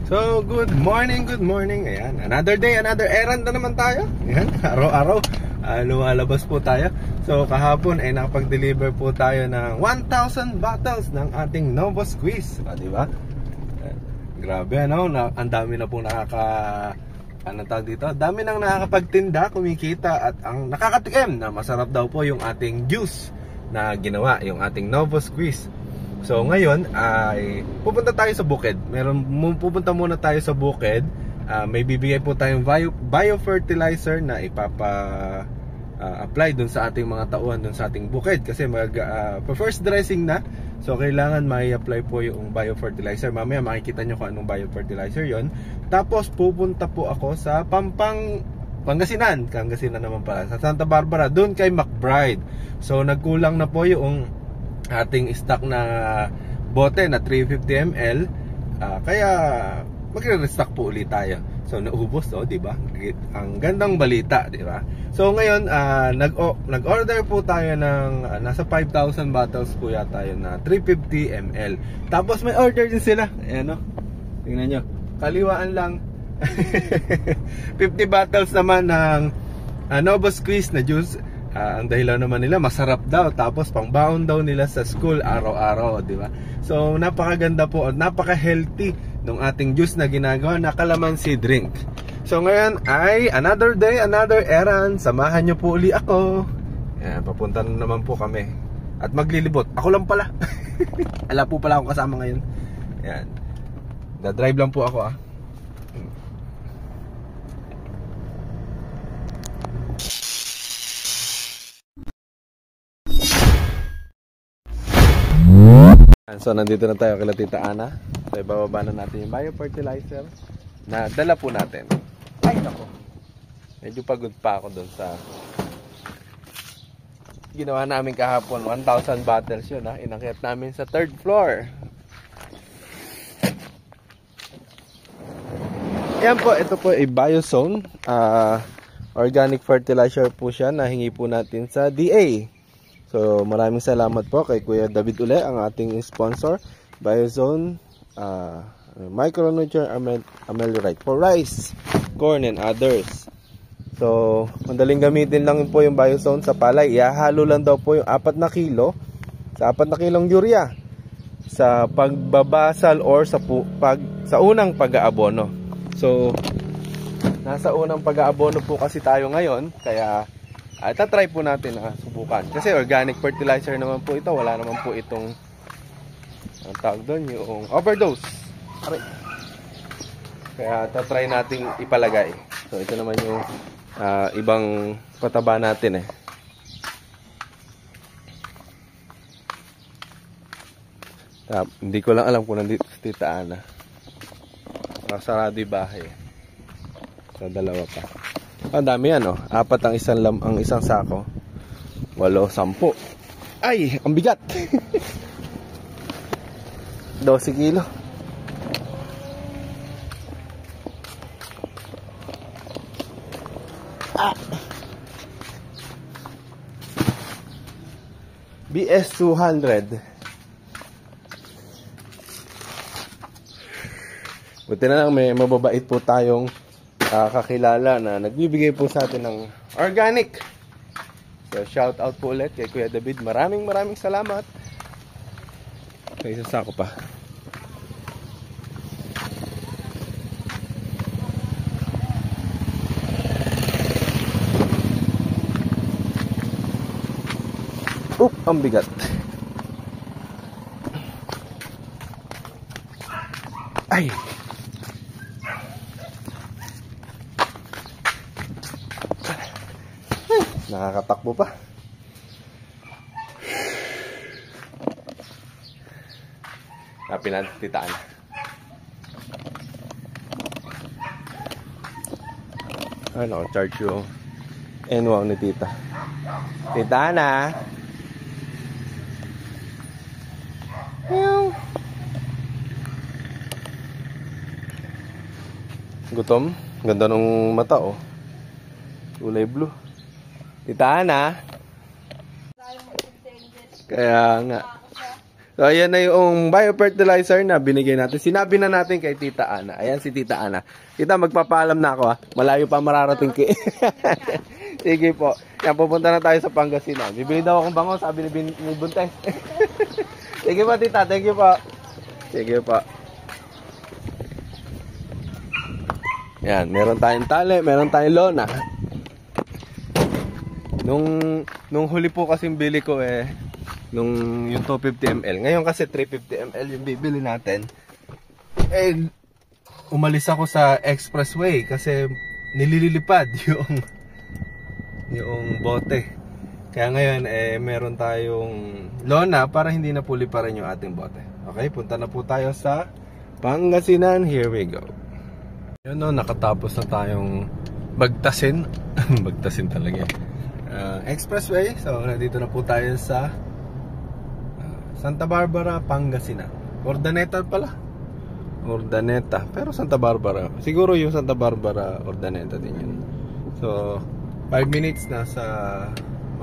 So, good morning. Ayan, another day, another errand na naman tayo. Ayan, araw-araw lumalabas po tayo. So, kahapon ay nakapag-deliver po tayo ng 1,000 bottles ng ating Novo Squeeze. Diba? Grabe, ano? Ang dami na po anong tawag dito? Dami nang nakakapagtinda, kumikita, at ang nakakatikim na masarap daw po yung ating juice na ginawa, yung ating Novo Squeeze. So ngayon ay pupunta tayo sa bukid. Pupunta muna tayo sa bukid. May bibigay po tayong biofertilizer na apply dun sa ating mga tauhan dun sa ating bukid. Kasi first dressing na. So kailangan mai-apply po yung biofertilizer. Mamaya makikita nyo kung anong biofertilizer yon. Tapos pupunta po ako sa Pangasinan naman pala, sa Santa Barbara, dun kay McBride. So nagkulang na po yung ating stock na bote na 350 ml, kaya magre-restock po ulit tayo. So naubos, di ba? Ang gandang balita, di ba? So ngayon nag-order po tayo ng nasa 5,000 bottles po yata yun na 350 ml. Tapos may order din sila. Ayan, no? Tingnan nyo, kaliwaan lang. 50 bottles naman ng Novo Squeeze na juice. Ang dahilan naman nila, masarap daw. Tapos pangbaon daw nila sa school araw-araw, di ba? So napakaganda po at napaka-healthy ng ating juice na ginagawa na calamansi drink. So ngayon ay another day, another errand. Samahan nyo po uli ako. Yan, papunta na naman po kami. At maglilibot. Ako lang pala. Ala po pala akong kasama ngayon. Yan. Da-drive lang po ako . So nandito na tayo kay Tita Ana. So ibababa na natin yung biofertilizer na dala po natin. Ay nako, medyo pagod pa ako dun sa ginawa namin kahapon. 1,000 bottles yun . Inakyat namin sa 3rd floor. Yan po, ito po ay Biozone, organic fertilizer po siya na hingi po natin sa DA. So maraming salamat po kay Kuya David uli, ang ating sponsor. Biozone micronutrient ameliorate for rice, corn and others. So madaling gamitin lang po yung Biozone sa palay. Ihahalo lang daw po yung 4 na kilo sa 4 na kilong urea sa pagbabasal or sa unang pag-aabono. So nasa unang pag-aabono po kasi tayo ngayon, kaya tatry po natin na subukan. Kasi organic fertilizer naman po ito. Wala naman po itong ang tawag doon, yung overdose. Kaya tatry natin ipalagay. So ito naman yung ibang pataba natin . Hindi ko lang alam kung nandito si Tita Ana. Sarado yung bahay . So dalawa pa. Ang dami yan . 4 ang isang sako. 8, 10. Ay, ang bigat. 12 kilo. BS 200. Buti na lang may mababait po tayong kakilala na nagbibigay po sa atin ng organic. So shout out po ulit kay Kuya David. Maraming salamat. Sa isang sako pa. Ang bigat. Ay. Nakakatakbo pa. Pinatitaan. Ano, charge yung N1 ni Tita. Tita Ana. Gutom. Ganda ng mata kulay blue. Tita Ana. Kaya nga. So, ayan na yung biofertilizer na binigay natin. Sinabi na natin kay Tita Ana. Ayan si Tita Ana. Tita, magpapaalam na ako ha. Malayo pa mararating kay. Sige po. Yan, pupunta na tayo sa Pangasinan. Bibili daw akong bango, sabi ni Buntes. Sige po, Tita. Thank you po. Sige po. Yan, meron tayong tali, meron tayong lona. Nung huli po kasing bili ko yung 250 ml. Ngayon kasi 350 ml yung bibili natin. Umalis ako sa expressway kasi nililipad yung bote. Kaya ngayon meron tayong lona para hindi na puli pa rin yung ating bote. Okay, punta na po tayo sa Pangasinan. Here we go. Yun no, nakatapos na tayong bagtasin. Bagtasin talaga. Expressway. So, nandito na po tayo sa Santa Barbara, Pangasinan. Urdaneta pala. Urdaneta. Pero Santa Barbara. Siguro yung Santa Barbara, Urdaneta din yun. So, 5 minutes na sa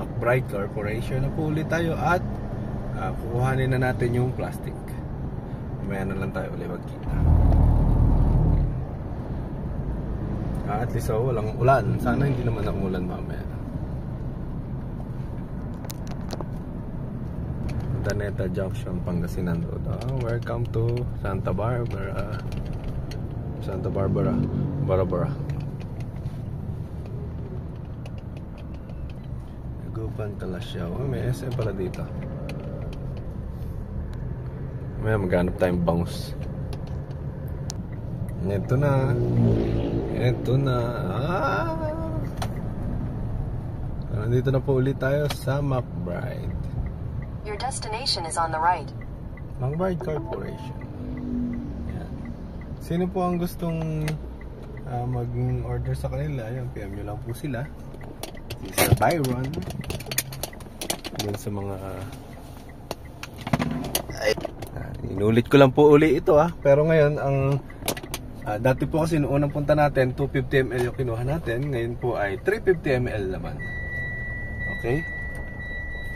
McBride Corporation na po ulit tayo at kukuhanin na natin yung plastic. Mamaya na lang tayo ulit magkita. At least walang ulan. Sana hindi naman ang ulan mamaya. Urdaneta Junction, Pangasinan Road. Welcome to Santa Barbara. Santa Barbara. Barbara. Gupan Kalasyaw. May SM pala dito. May maghanap tayong bangus. Ito na. Ito na. Nandito na po ulit tayo sa McBride. Your destination is on the right. McBride Corporation. Yan. Sino po ang gustong mag-order sa kanila? Yung PM nyo lang po sila. Si Sir Byron. Yan sa mga inulit ko lang po uli ito pero ngayon ang dati po kasi noong unang punta natin 250 ml yung kinuha natin. Ngayon po ay 350 ml naman. Okay?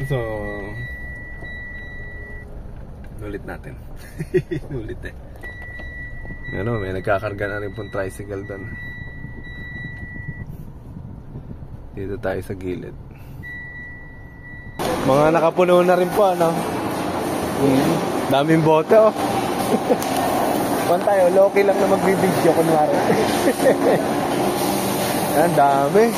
So inulit natin. Inulit may nagkakarga na rin pong tricycle doon. Dito tayo sa gilid. Mga nakapuno na rin po daming bote Kuwan tayo, low-key lang na magbibideo kunwari. Yan, dami.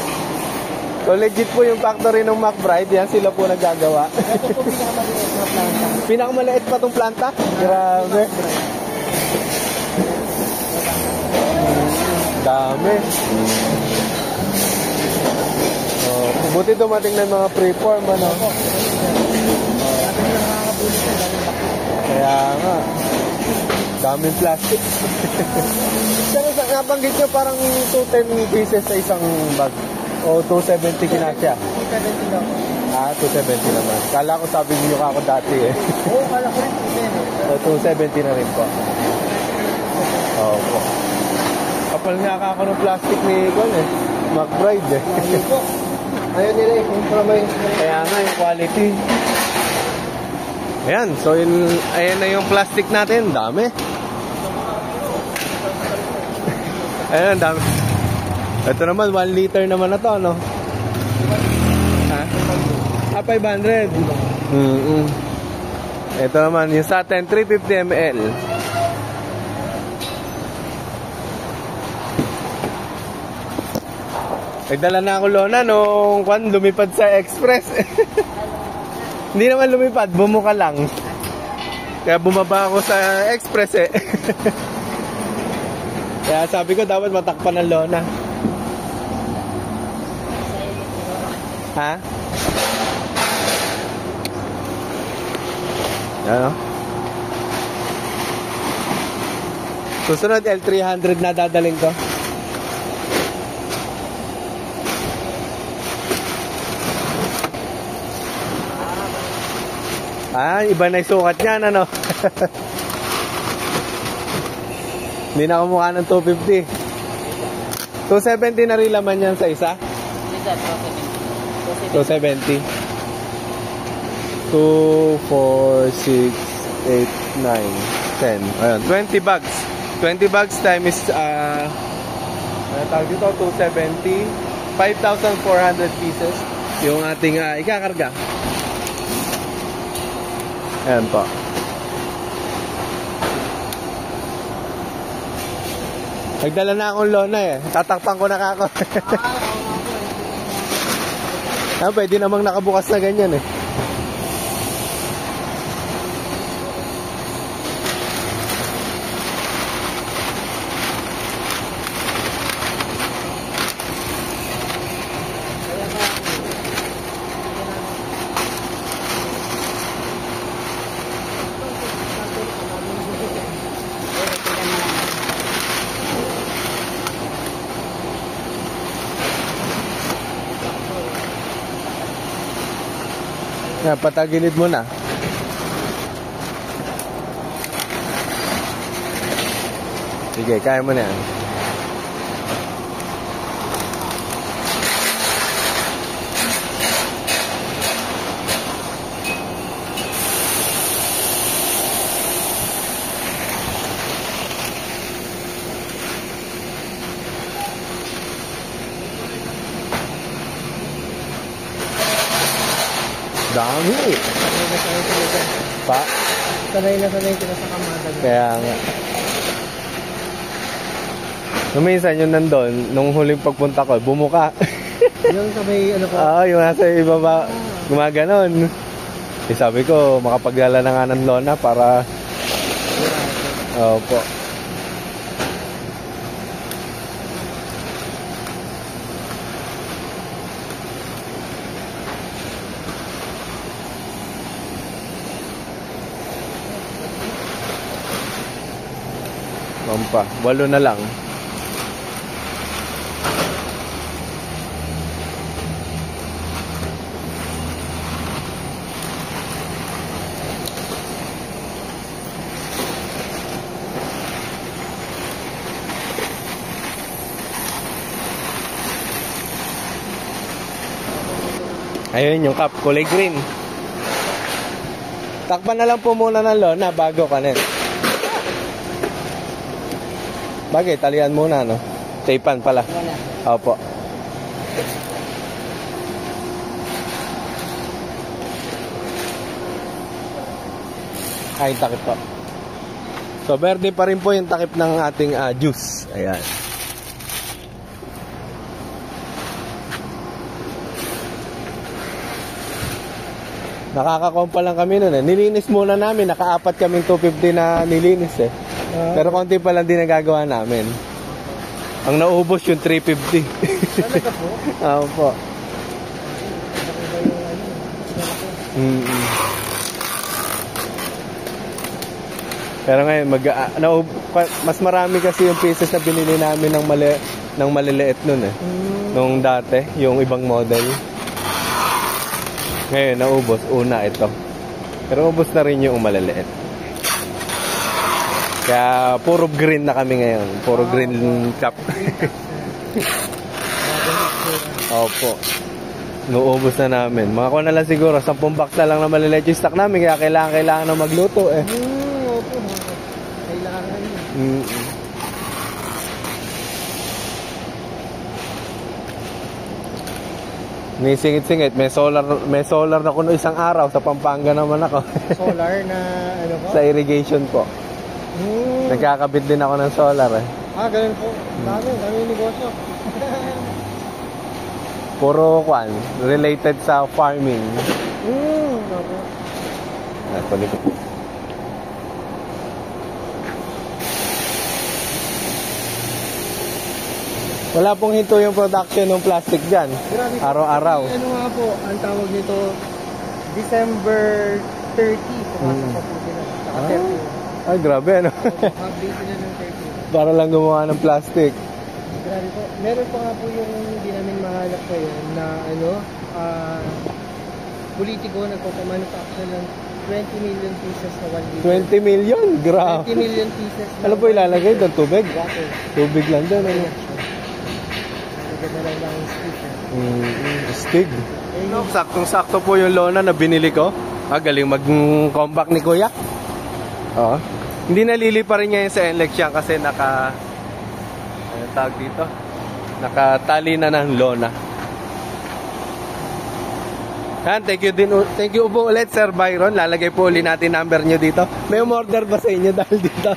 So legit po yung factory ng McBride. Yan sila po nagagawa. Ito po pinakamaliit na planta. Pinakamaliit pa tong planta? Grabe. Dami. Buti dumating na mga preform Kaya nga daming plastic. Pero nabanggit nyo parang 210 pieces sa isang bag o 270 kinasya? 270 daw. 270 naman. Kala ko sabi niyo ako dati Oo, kala ko rin 270 na rin po. Opo. Kapal nga ako ng plastic ni McBride Ayaw nila i-compromise. Kaya nga yung quality. Ayan, so ayan na yung plastic natin. Dami. Ayan, dami. Ito naman, 1 liter naman na to, no? Ha? 500. Ito naman, yung sa atin, 350 ml. Nagdala na ako lona nung lumipad sa express. Hindi naman lumipad, bumuka lang. Kaya bumaba ako sa express Kaya sabi ko dapat matakpan ng lona. Ha? Ano? Susunod L300 na dadaling ko. Iba na yung sukat niyan, ano? Hindi na kumukha ng 250. 270 na rin laman yan sa isa? 270. 2, 4, 6, 8, 9, 10. Ayun, 20 bags. 20 bags times ano tawag dito? 270. 5,400 pieces yung ating ikakarga. Ayan po. Nagdala na akong lona eh. Tatakpan ko na kako. Pwede namang nakabukas na ganyan eh. Yan, patagilid mo na. Sige, kaya mo na yan. Dami. Pa? Sanay na sanay sila sa kamada. Kaya nga. Nung minsan yung nandun, nung huling pagpunta ko, bumuka. Yung sa may ano ko? Yung nasa ibaba, gumaganon. Eh, sabi ko, makapaglala na nga ng lona para... Opo. Pa, 8 na lang. Ayun yung cup, kulay green. Takpan na lang po muna ng lona bago kanin. Bagay, talian muna, no? Tapean pala. Opo. Ay, takip po. So, verde pa rin po yung takip ng ating juice. Ayan. Nakakakompa lang kami nun eh. Nilinis muna namin. Naka-4 kaming 250 na nilinis eh. Pero konti pa lang din nagagawa namin. Ang naubos yung 350. Talaga po? Oo po. Pero ngayon, mas marami kasi yung pieces na binili namin ng maliliit nun eh. Nung dati, yung ibang model. Ngayon, naubos. Una ito. Pero ubos na rin yung maliliit. Kaya puro green na kami ngayon. Puro green cup. Opo. Nuubos na namin. Mga ko na lang siguro, 10 box na lang na maliliit yung stock namin. Kaya kailangan na magluto eh. Opo. Kailangan yun. May singit-singit. May solar na kuno isang araw. Sa Pampanga naman ako. Solar na ano po? Sa irrigation po. Nagkakabit din ako ng solar eh. Ganun po. Dami negosyo. Puro related sa farming. Opo. Tuloy ko. Wala pong hinto yung production ng plastic dyan. Araw-araw. Ano nga po, ang tawag nito, December 30. Pumasok pa po sila. Saka 30. Ay, grabe ano. Update sila ng 30. Para lang gumawa ng plastic. Grabe po. Meron pa nga po yung hindi namin mahanap ngayon na politiko nagpapamanufacture ng 20 million pieces na 1 liter. 20 million? Grabe. 20 million pieces na ano po ilalagay doon? Tubig? water. Tubig lang doon. Ano? Naganda lang lang yung Stig. stick. Saktong-sakto po yung lona na binili ko. Galing mag-compact ni Kuya. Oo. Hindi nalilipa rin ngayon sa NLEX yan kasi tawag dito? Nakatali na ng lona. Yan, thank you po ulit, Sir Byron. Lalagay po ulit natin number nyo dito. May umorder ba sa inyo dahil dito?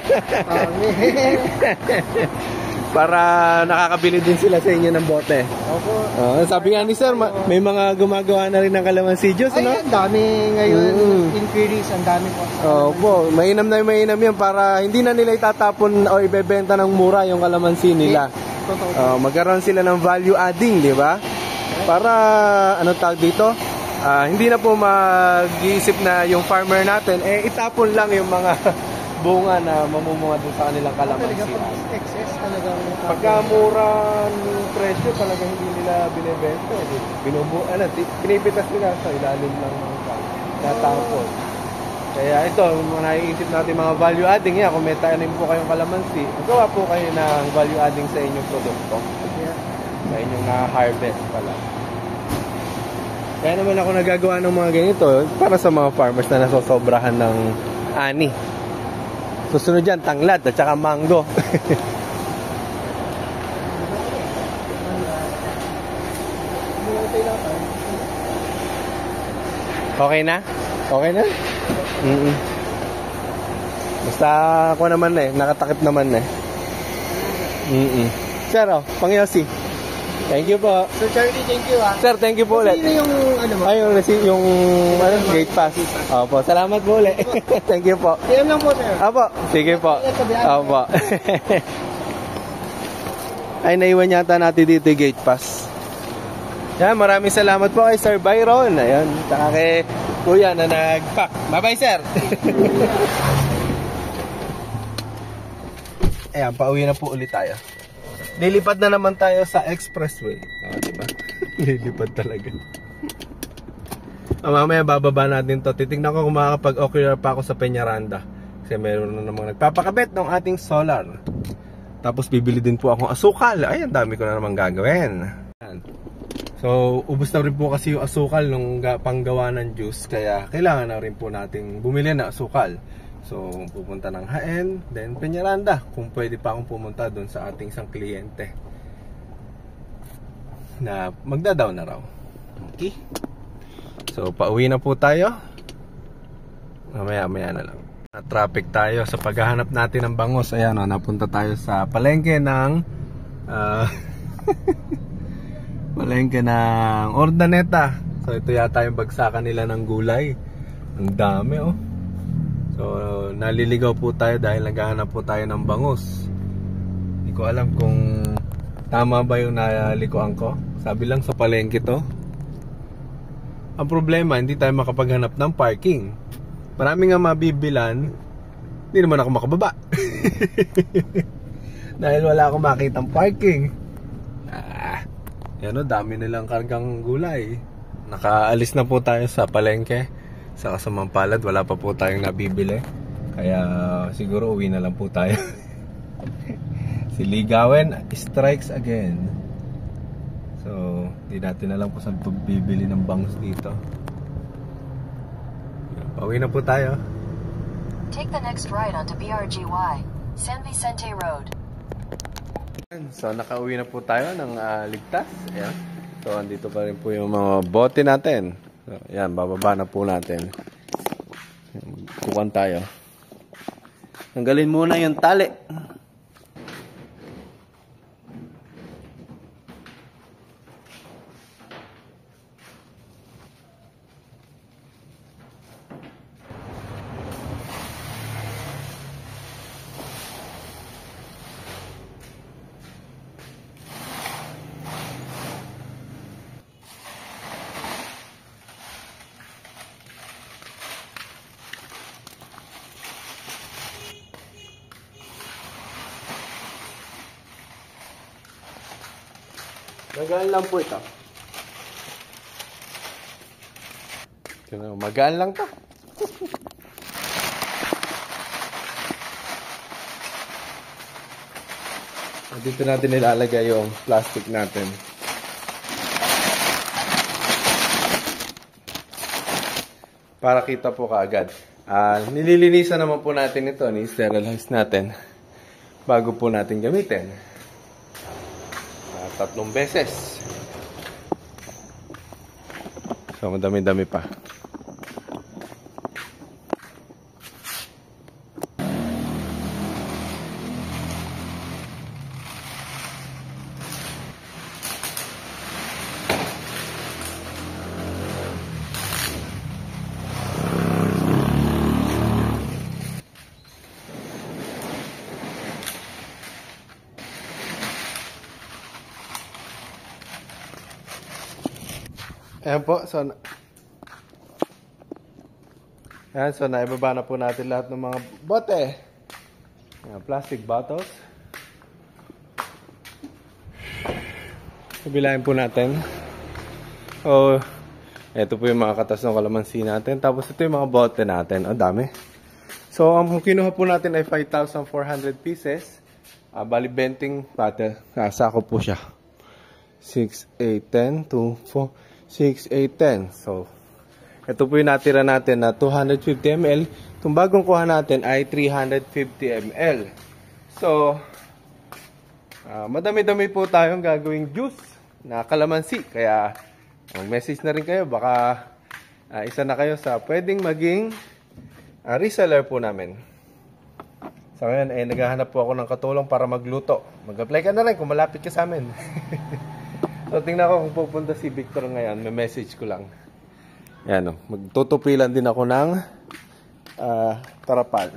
Para nakakabili din sila sa inyo ng bote. Opo. Sabi nga ni Sir, may mga gumagawa na rin ng kalamansi juice, Ay, no? ang dami ngayon. Inquiries, ang dami po. Opo, mainam yan para hindi na nila itatapon o ibebenta ng mura yung kalamansi nila. Totoo. Magkaroon sila ng value adding, di ba? Para, tawag dito? Hindi na po mag-iisip na yung farmer natin, itapon lang yung mga bunga na mamumunga doon sa kanilang kalamansi. Excess talagang Pagka mura ng presyo, talagang hindi nila binibenta. Pinipitas nila sa ilalim ng natapon. Kaya ito, naiisip natin mga value adding. Kung may tanim po kayong kalamansi, magawa po kayo ng value adding sa inyong produkto. Sa inyong na-harvest pala. Kaya naman ako nagagawa ng mga ganito para sa mga farmers na nasosobrahan ng ani. Susunod dyan, tanglad at saka mango. Okay na? Okay na? Basta ako naman nakatakip naman Sir, pang-yosi. Thank you po. So Charlie, thank you Sir, thank you po ulit. Sino yung mo? Ay, yung gate pass. Opo, salamat po ulit. Thank you po. PM lang po, sir. Opo, sige po. Opo. Ay, naiwan yata natin dito yung gate pass. Yan, maraming salamat po kay Sir Byron. Ayun, saka kay Kuya na nag-pack. Bye-bye, sir. Ayan, pauwi na po ulit tayo. Lilipad na naman tayo sa expressway. Diba? Lilipad talaga. Mamaya bababa natin to. Titignan ko kung makakapag-ocular pa ako sa Peñaranda. Kasi meron na namang nagpapakabit ng ating solar. Tapos bibili din po akong asukal. Ay, ang dami ko na namang gagawin. So, ubos na rin po kasi yung asukal nung panggawa ng juice. Kaya kailangan na rin po nating bumili ng asukal. So, pupunta ng Jaén, then Peñaranda, kung pwede pa akong pumunta doon sa ating isang kliyente na magdadaw na raw. Okay? So, pauwi na po tayo. Mamaya na lang. Na-traffic tayo sa paghahanap natin ng bangos. Ayan, napunta tayo sa palengke ng palengke ng Ordaneta. So, ito yata yung bagsakan nila ng gulay. Ang dami, So, naliligaw po tayo dahil naghahanap po tayo ng bangus. Hindi ko alam kung tama ba yung nalikuan ko. Sabi lang sa palengke to. Ang problema, hindi tayo makapaghanap ng parking. Marami nga mabibilan, hindi naman ako makababa. Dahil wala akong makitang parking. Yan dami nilang kargang gulay. Nakaalis na po tayo sa palengke. Sa kasamang palad, wala pa po tayong nabibili. Kaya siguro uwi na lang po tayo. Si Ligawen strikes again. So, di natin alam kung saan bibili ng bangus dito. Pauwi na po tayo. Take the next right onto BRGY, San Vicente Road. So, nakauwi na po tayo ng ligtas. Ayan. So, andito pa rin po yung mga bote natin. So, yan, bababa na po natin. Kukuhan tayo. Tanggalin muna yung tali. Magaan lang po ito. Magaan lang to. Dito natin nilalagay yung plastic natin. Para kita po kaagad Nililinisan naman po natin ito, ni-sterilize natin bago po natin gamitin. 3 beses. So, madami-dami pa. Ayan po, so naibaba na po natin lahat ng mga bote. Ayan, plastic bottles. Sabilahin po natin. So, ito po yung mga katas ng kalamansi natin. Tapos ito yung mga bote natin. Ang dami. So, ang kinuha po natin ay 5,400 pieces. Bali, benting bottle. Sako po siya. 6, 8, 10, 2, 4, 6, 8, 10. So, ito po yung natira natin na 250 ml. Itong bagong kuha natin ay 350 ml. So, madami-dami po tayong gagawing juice na kalamansi. Kaya, mag-message na rin kayo. Baka isa na kayo sa pwedeng maging reseller po namin. So, ngayon, naghahanap po ako ng katulong para magluto. Mag-apply ka na rin kung malapit ka sa amin. So, tingnan ko kung pupunta si Victor ngayon. May message ko lang. Ayan, magtutupilan din ako ng tarapal.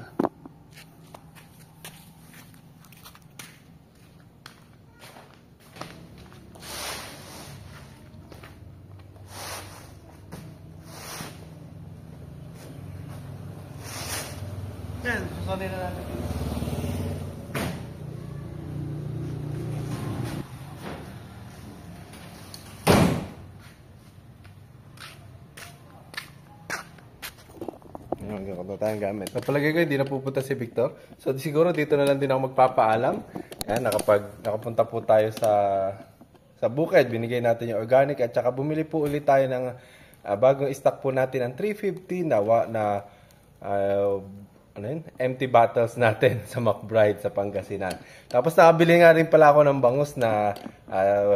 Yan, susunod na natin. Tayong gamit. So, palagay ko, hindi na pupunta si Victor. So, siguro dito na lang din ako magpapaalam. Yan, nakapunta po tayo sa bukid. Binigay natin yung organic at saka bumili po ulit tayo ng bagong stock po natin ng 350 empty bottles natin sa McBride sa Pangasinan. Tapos nakabili nga rin pala ako ng bangus na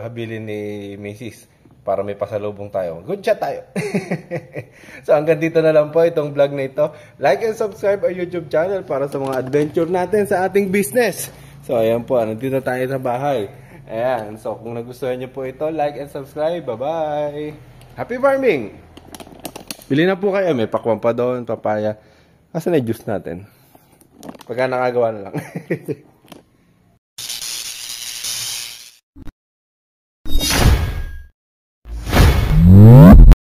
habili ni Mrs. para may pasalubong tayo. Good chat tayo. So hanggang dito na lang po itong vlog na ito. Like and subscribe our YouTube channel para sa mga adventure natin sa ating business. So ayan po, nandito tayo sa bahay. Ayan, so kung nagustuhan niyo po ito, like and subscribe. Bye-bye! Happy farming! Bili na po kayo. May pakwan pa doon, papaya. Asan na yung juice natin? Pagka nakagawa na lang.